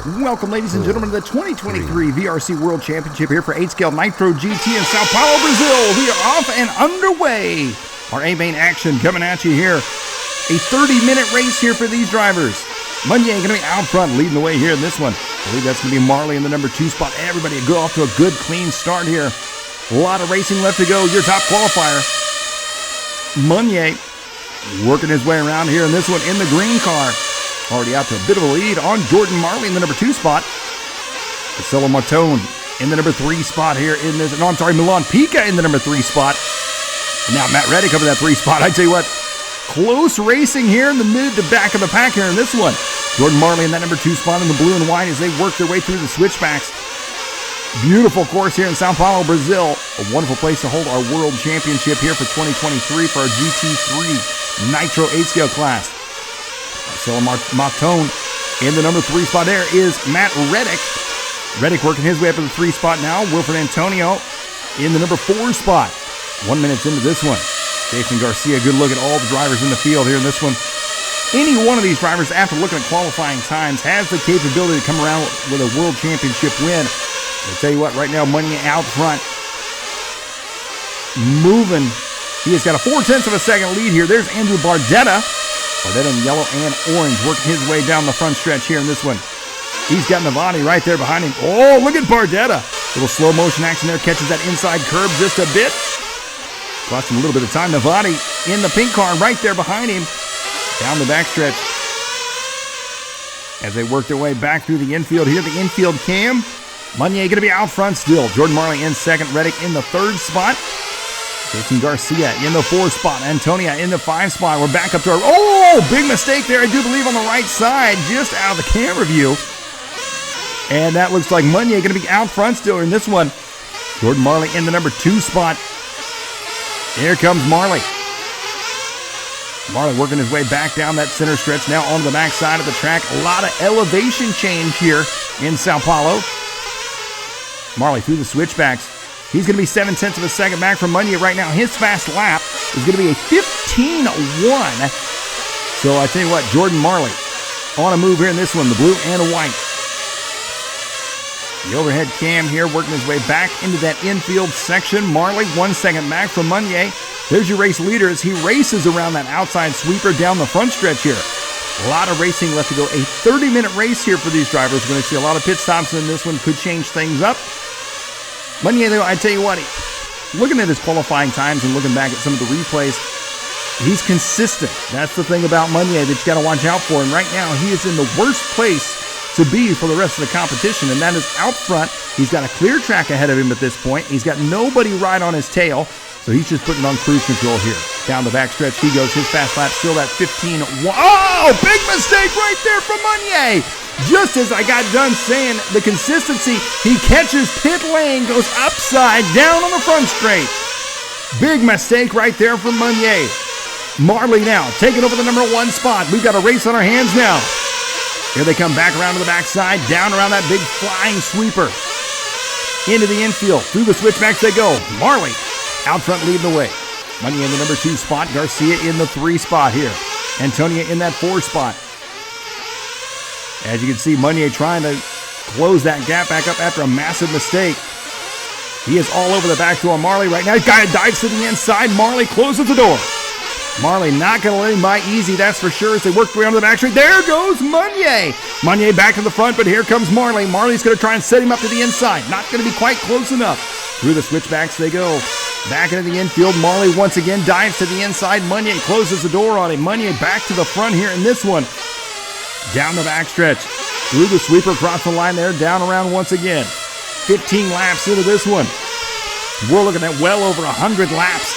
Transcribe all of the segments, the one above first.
Welcome, ladies and gentlemen, to the 2023 VRC World Championship here for 8-scale Nitro GT in Sao Paulo, Brazil. We are off and underway. Our A-main action coming at you here. A 30-minute race here for these drivers. Meunier going to be out front, leading the way here in this one. I believe that's going to be Marley in the number 2 spot. Everybody go off to a good, clean start here. A lot of racing left to go. Your top qualifier, Meunier, working his way around here in this one in the green car. Already out to a bit of a lead on Jordan Marley in the number 2 spot. Marcelo Martone in the number 3 spot here in this. No, I'm sorry, Milan Pica in the number 3 spot. And now Matt Reddick over that 3 spot. I tell you what, close racing here in the mid to back of the pack here in this one. Jordan Marley in that number 2 spot in the blue and white as they work their way through the switchbacks. Beautiful course here in Sao Paulo, Brazil. A wonderful place to hold our World Championship here for 2023 for our GT3 Nitro 8-scale class. Marcelo Martone in the number 3 spot. There is Matt Reddick. Reddick working his way up to the 3 spot now. Wilfred Antonio in the number 4 spot. 1 minute into this one. Jason Garcia, good look at all the drivers in the field here in this one. Any one of these drivers, after looking at qualifying times, has the capability to come around with a World Championship win. I'll tell you what, right now, Meunier out front. Moving. He has got a 0.4 of a second lead here. There's Andrew Bardetta. Bardetta in yellow and orange, working his way down the front stretch here in this one. He's got Navani right there behind him. Oh, look at Bardetta. Little slow motion action there, catches that inside curb just a bit. Cost him a little bit of time. Navani in the pink car right there behind him. Down the backstretch. As they work their way back through the infield here, the infield cam. Meunier going to be out front still. Jordan Marley in second. Reddick in the 3rd spot. Jason Garcia in the 4 spot. Antonia in the 5 spot. We're back up to our... Oh, big mistake there, I do believe, on the right side, just out of the camera view. And that looks like Meunier going to be out front still in this one. Jordan Marley in the number 2 spot. Here comes Marley. Marley working his way back down that center stretch now onto the back side of the track. A lot of elevation change here in Sao Paulo. Marley through the switchbacks. He's going to be 0.7 of a second back from Meunier right now. His fast lap is going to be a 15.1. So I tell you what, Jordan Marley on a move here in this one, the blue and the white. The overhead cam here working his way back into that infield section. Marley 1 second back from Meunier. There's your race leader as he races around that outside sweeper down the front stretch here. A lot of racing left to go. A 30-minute race here for these drivers. We're going to see a lot of pit stops in this one. Could change things up. Meunier, though, I tell you what, looking at his qualifying times and looking back at some of the replays, he's consistent. That's the thing about Meunier that you got to watch out for. And right now, he is in the worst place to be for the rest of the competition, and that is out front. He's got a clear track ahead of him at this point. He's got nobody right on his tail, so he's just putting on cruise control here. Down the backstretch he goes. His fast lap still that 15. Oh, big mistake right there from Meunier. Just as I got done saying the consistency, he catches pit lane, goes upside down on the front straight. Big mistake right there from Meunier. Marley now taking over the number 1 spot. We've got a race on our hands now. Here they come back around to the backside, down around that big flying sweeper. Into the infield, through the switchbacks they go. Marley out front leading the way. Meunier in the number 2 spot, Garcia in the 3 spot here. Antonia in that 4 spot. As you can see, Meunier trying to close that gap back up after a massive mistake. He is all over the back door on Marley right now. Guy dives to the inside. Marley closes the door. Marley not going to let him by easy, that's for sure, as they work their way onto the back straight. There goes Meunier. Meunier back to the front, but here comes Marley. Marley's going to try and set him up to the inside. Not going to be quite close enough. Through the switchbacks they go. Back into the infield. Marley once again dives to the inside. Meunier closes the door on him. Meunier back to the front here in this one. Down the backstretch. Through the sweeper, across the line there. Down around once again. 15 laps into this one. We're looking at well over 100 laps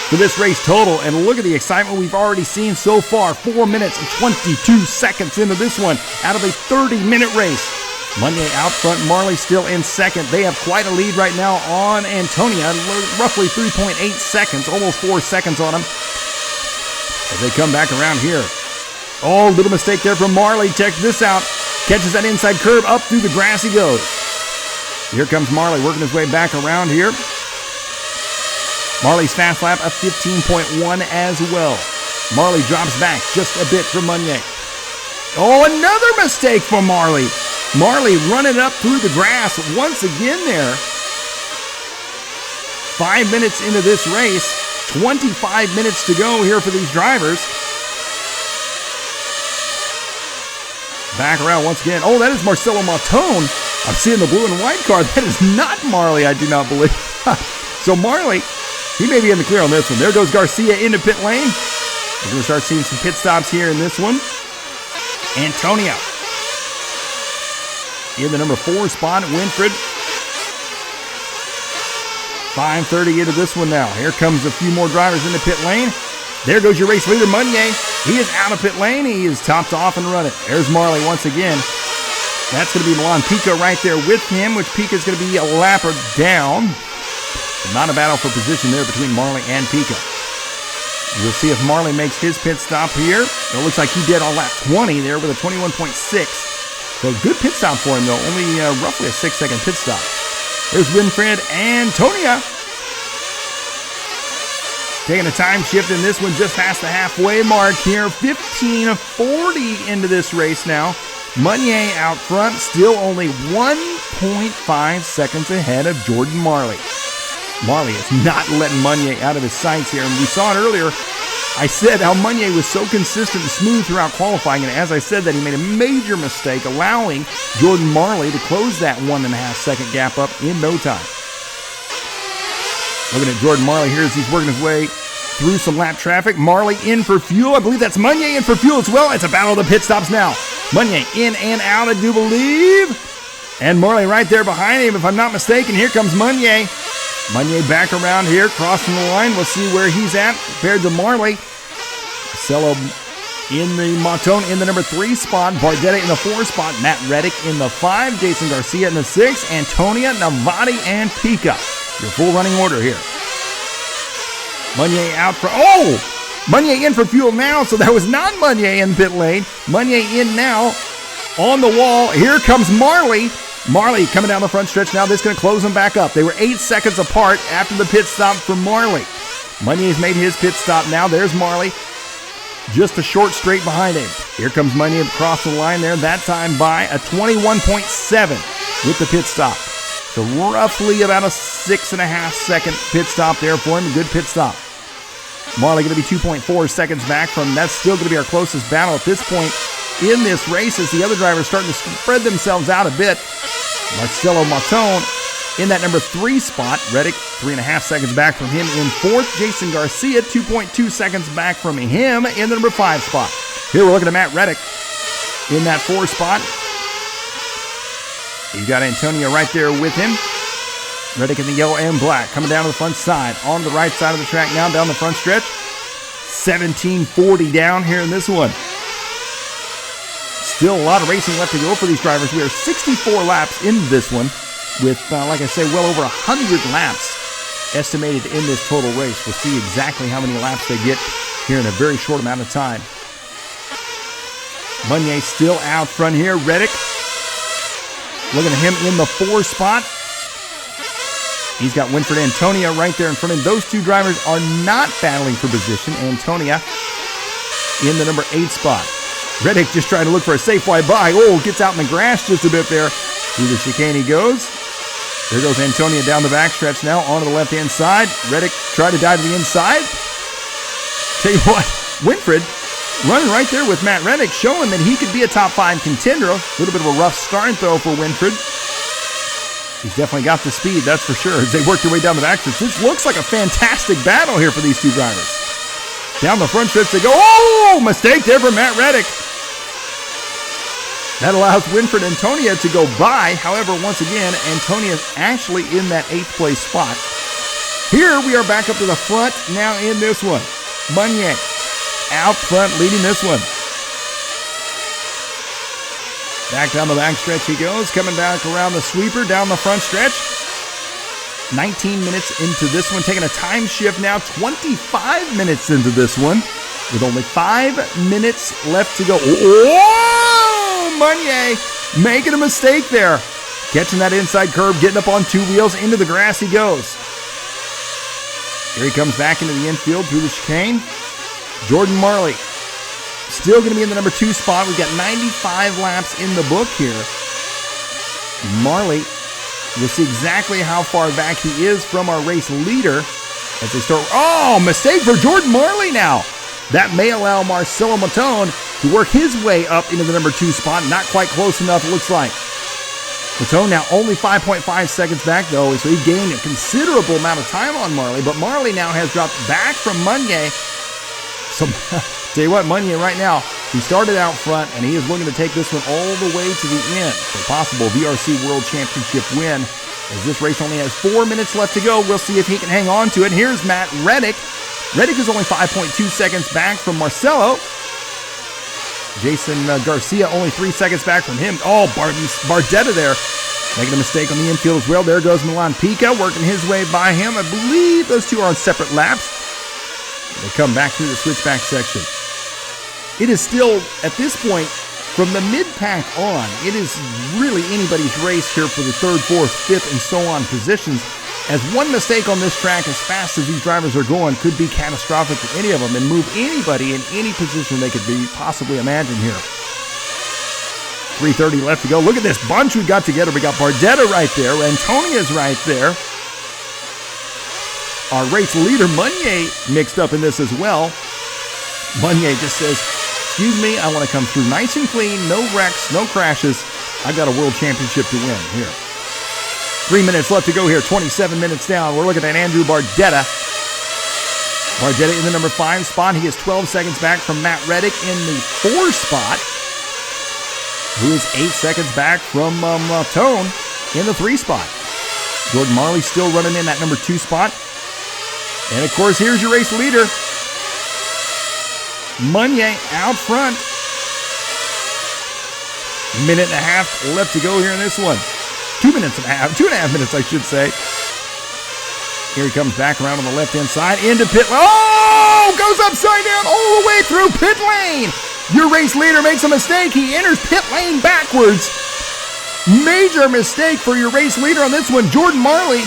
for this race total. And look at the excitement we've already seen so far. 4 minutes and 22 seconds into this one out of a 30-minute race. Meunier out front, Marley still in second. They have quite a lead right now on Antonia, roughly 3.8 seconds, almost 4 seconds on him. As they come back around here. Oh, little mistake there from Marley. Check this out. Catches that inside curve, up through the grass he goes. Here comes Marley working his way back around here. Marley's fast lap of 15.1 as well. Marley drops back just a bit from Meunier. Oh, another mistake for Marley. Marley running up through the grass once again there. 5 minutes into this race, 25 minutes to go here for these drivers. Back around once again. Oh, that is Marcelo Matone. I'm seeing the blue and white car. That is not Marley, I do not believe. So Marley, he may be in the clear on this one. There goes Garcia into pit lane. We're going to start seeing some pit stops here in this one. Antonio in the number 4 spot, Winfred. 5:30 into this one now. Here comes a few more drivers in the pit lane. There goes your race leader, Meunier. He is out of pit lane. He is topped off and running. There's Marley once again. That's going to be Milan Pica right there with him, which Pica is going to be a lapper down. But not a battle for position there between Marley and Pica. We'll see if Marley makes his pit stop here. It looks like he did on lap 20 there with a 21.6. So good pit stop for him, though. Only roughly a 6-second pit stop. There's Winfred Antonia. Taking a time shift in this one just past the halfway mark here. 15:40 into this race now. Meunier out front, still only 1.5 seconds ahead of Jordan Marley. Marley is not letting Meunier out of his sights here. And we saw it earlier. I said how Meunier was so consistent and smooth throughout qualifying. And as I said that, he made a major mistake allowing Jordan Marley to close that 1.5 second gap up in no time. Looking at Jordan Marley here as he's working his way through some lap traffic. Marley in for fuel. I believe that's Meunier in for fuel as well. It's a battle of the pit stops now. Meunier in and out, I do believe. And Marley right there behind him, if I'm not mistaken. Here comes Meunier. Meunier back around here, crossing the line. We'll see where he's at compared to Marley. Marcelo in the Matone in the number 3 spot. Bardetta in the 4 spot. Matt Reddick in the 5. Jason Garcia in the 6. Antonia, Navati, and Pica. Your full running order here. Meunier out for... Oh! Meunier in for fuel now, so that was not Meunier in pit lane. Meunier in now on the wall. Here comes Marley. Marley coming down the front stretch now. This is going to close them back up. They were 8 seconds apart after the pit stop for Marley. Meunier's made his pit stop now. There's Marley. Just a short straight behind him. Here comes Meunier across the line there. That time by a 21.7 with the pit stop. So roughly about a 6.5 second pit stop there for him. A good pit stop. Marley going to be 2.4 seconds back from. That's still going to be our closest battle at this point in this race as the other drivers starting to spread themselves out a bit. Marcelo Matone in that number 3 spot. Reddick 3.5 seconds back from him in 4th. Jason Garcia 2.2 seconds back from him in the number 5 spot. Here we're looking at Matt Reddick in that 4 spot. You've got Antonio right there with him. Reddick in the yellow and black coming down to the front side. On the right side of the track now down the front stretch. 17:40 down here in this one. Still a lot of racing left to go for these drivers. We are 64 laps into this one with, like I say, well over 100 laps estimated in this total race. We'll see exactly how many laps they get here in a very short amount of time. Meunier still out front here. Reddick, looking at him in the 4 spot. He's got Winfred Antonia right there in front of him. Those two drivers are not battling for position. Antonia in the number 8 spot. Reddick just trying to look for a safe fly by. Oh, gets out in the grass just a bit there. Through the chicane he goes. There goes Antonia down the backstretch now onto the left-hand side. Reddick tried to dive to the inside. Tell you what, Winfred running right there with Matt Reddick, showing that he could be a top 5 contender. A little bit of a rough start, though, for Winfred. He's definitely got the speed, that's for sure, as they work their way down the backstretch. This looks like a fantastic battle here for these two drivers. Down the front stretch they go. Oh, mistake there for Matt Reddick. That allows Winfred Antonia to go by. However, once again, Antonia is actually in that 8th place spot. Here we are back up to the front now in this one. Meunier out front leading this one. Back down the backstretch he goes, coming back around the sweeper down the front stretch. 19 minutes into this one, taking a time shift now, 25 minutes into this one, with only 5 minutes left to go. Oh, Meunier making a mistake there. Catching that inside curve, getting up on 2 wheels, into the grass he goes. Here he comes back into the infield through the chicane. Jordan Marley still going to be in the number 2 spot. We've got 95 laps in the book here. Marley, you'll see exactly how far back he is from our race leader as they start. Oh, mistake for Jordan Marley now. That may allow Marcelo Matone to work his way up into the number 2 spot. Not quite close enough, it looks like. Matone now only 5.5 seconds back, though, so he gained a considerable amount of time on Marley. But Marley now has dropped back from Meunier. So, tell you what, Meunier right now, he started out front, and he is looking to take this one all the way to the end. For a possible VRC World Championship win. As this race only has 4 minutes left to go, we'll see if he can hang on to it. Here's Matt Reddick. Reddick is only 5.2 seconds back from Marcelo. Jason Garcia only 3 seconds back from him. Oh, Bardetta there making a mistake on the infield as well. There goes Milan Pica working his way by him. I believe those two are on separate laps. They come back through the switchback section. It is still, at this point, from the mid-pack on, it is really anybody's race here for the 3rd, 4th, 5th, and so on positions. As one mistake on this track, as fast as these drivers are going, could be catastrophic for any of them and move anybody in any position they could be possibly imagine here. 3:30 left to go. Look at this bunch we got together. We got Bardetta right there. Antonia's right there. Our race leader, Meunier, mixed up in this as well. Meunier just says, excuse me, I want to come through nice and clean, no wrecks, no crashes. I got a world championship to win here. 3 minutes left to go here, 27 minutes down. We're looking at Andrew Bardetta. Bardetta in the number 5 spot. He is 12 seconds back from Matt Reddick in the 4 spot, who is 8 seconds back from Matone in the 3 spot. Jordan Marley still running in that number 2 spot. And of course, here's your race leader. Meunier out front. Minute and a half left to go here in this one. 2 minutes and a half, 2.5 minutes, I should say. Here he comes back around on the left-hand side into pit. Oh, goes upside down all the way through pit lane. Your race leader makes a mistake. He enters pit lane backwards. Major mistake for your race leader on this one. Jordan Marley,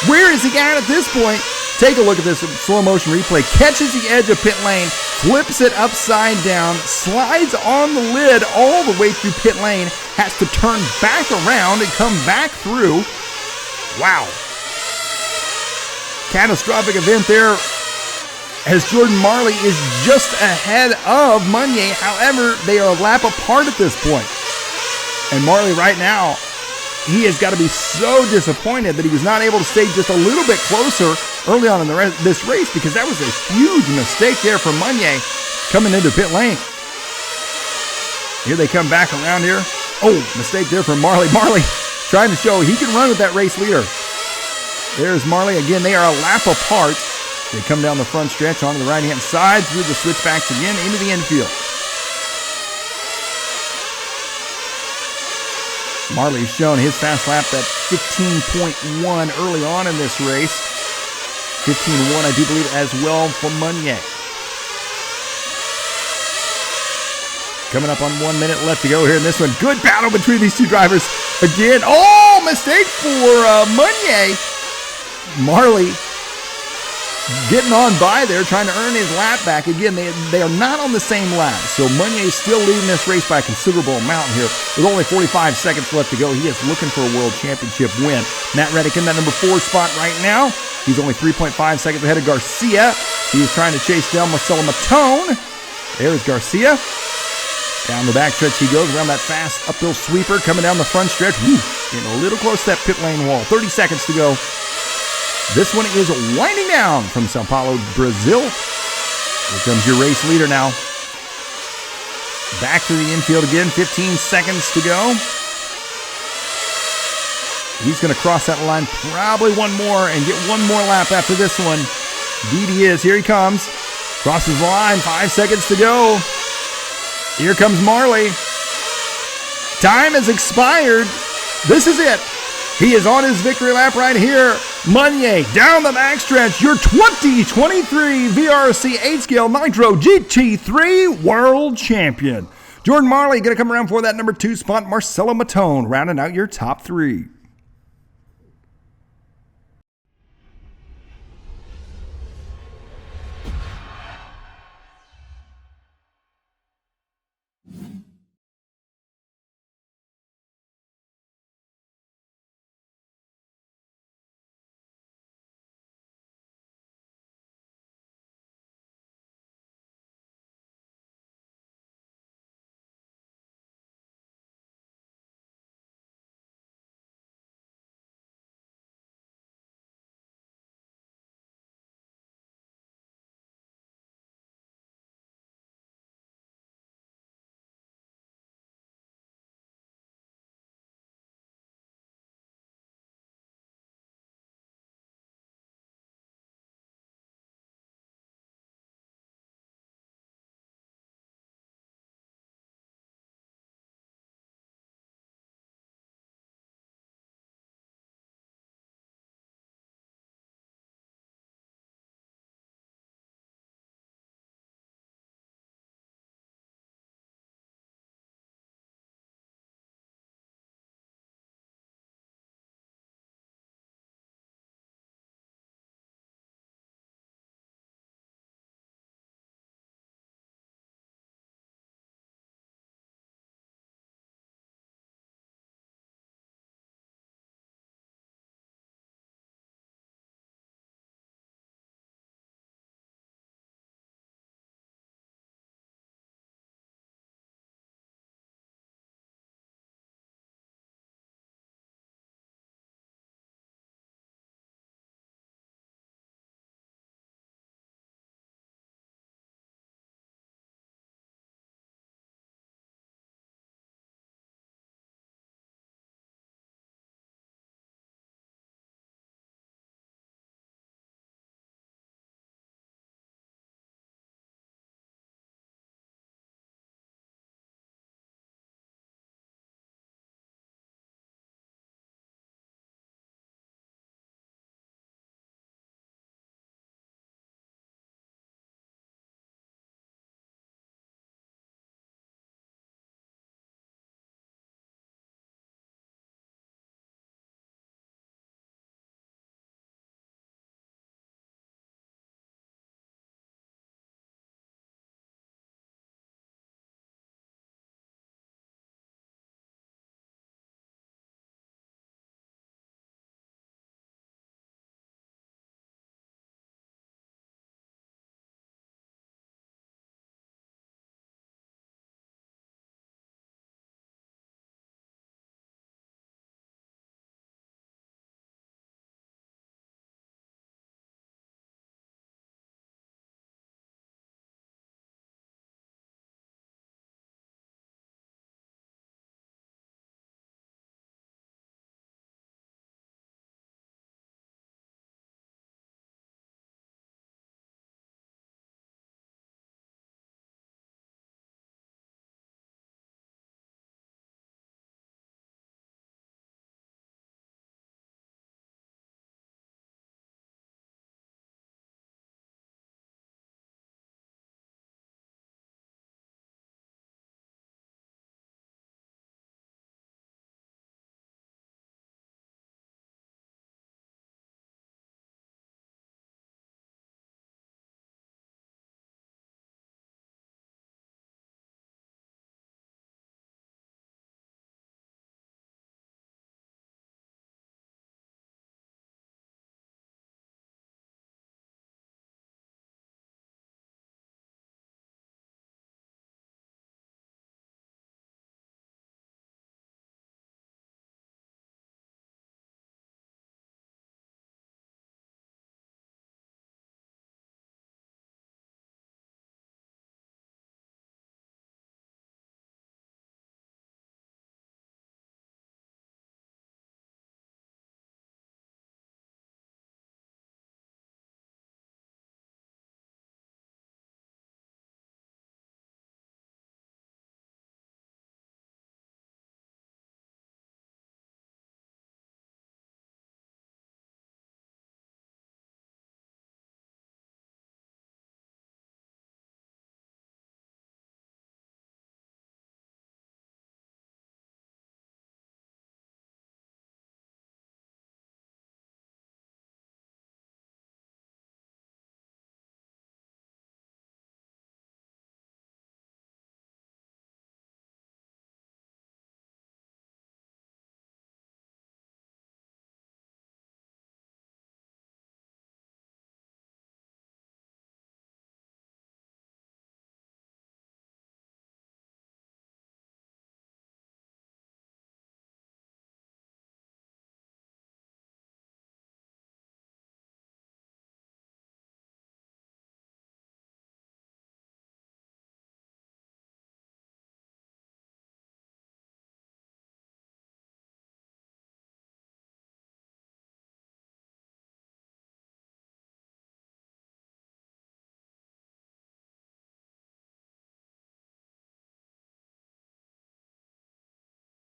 where is he at this point? Take a look at this slow motion replay. Catches the edge of pit lane, flips it upside down, slides on the lid all the way through pit lane, has to turn back around and come back through. Wow. Catastrophic event there, as Jordan Marley is just ahead of Meunier. However, they are a lap apart at this point. And Marley right now, he has got to be so disappointed that he was not able to stay just a little bit closer early on in this race, because that was a huge mistake there for Meunier coming into pit lane. Here they come back around here. Oh, mistake there for Marley. Marley trying to show he can run with that race leader. There's Marley. Again, they are a lap apart. They come down the front stretch onto the right-hand side, through the switchbacks again, into the infield. Marley's shown his fast lap at 15.1 early on in this race. 15.1, I do believe, as well for Meunier. Coming up on 1 minute left to go here in this one. Good battle between these two drivers. Again, oh, mistake for Meunier. Marley getting on by there, trying to earn his lap back. Again, they are not on the same lap, so Meunier is still leading this race by a considerable amount here. With only 45 seconds left to go, he is looking for a world championship win. Matt Reddick in that number 4 spot right now. He's only 3.5 seconds ahead of Garcia. He is trying to chase down Marcelo Matone. There's Garcia. Down the backstretch he goes, around that fast uphill sweeper, coming down the front stretch. Woo, getting a little close to that pit lane wall. 30 seconds to go. This one is winding down from Sao Paulo, Brazil. Here comes your race leader now. Back to the infield again, 15 seconds to go. He's going to cross that line probably one more and get one more lap after this one. Indeed he is. Here he comes. Crosses the line, 5 seconds to go. Here comes Marley. Time has expired. This is it. He is on his victory lap right here. Meunier down the backstretch, your 2023 VRC 8-scale Nitro GT3 World Champion. Jordan Marley going to come around for that number 2 spot. Marcelo Matone rounding out your top 3.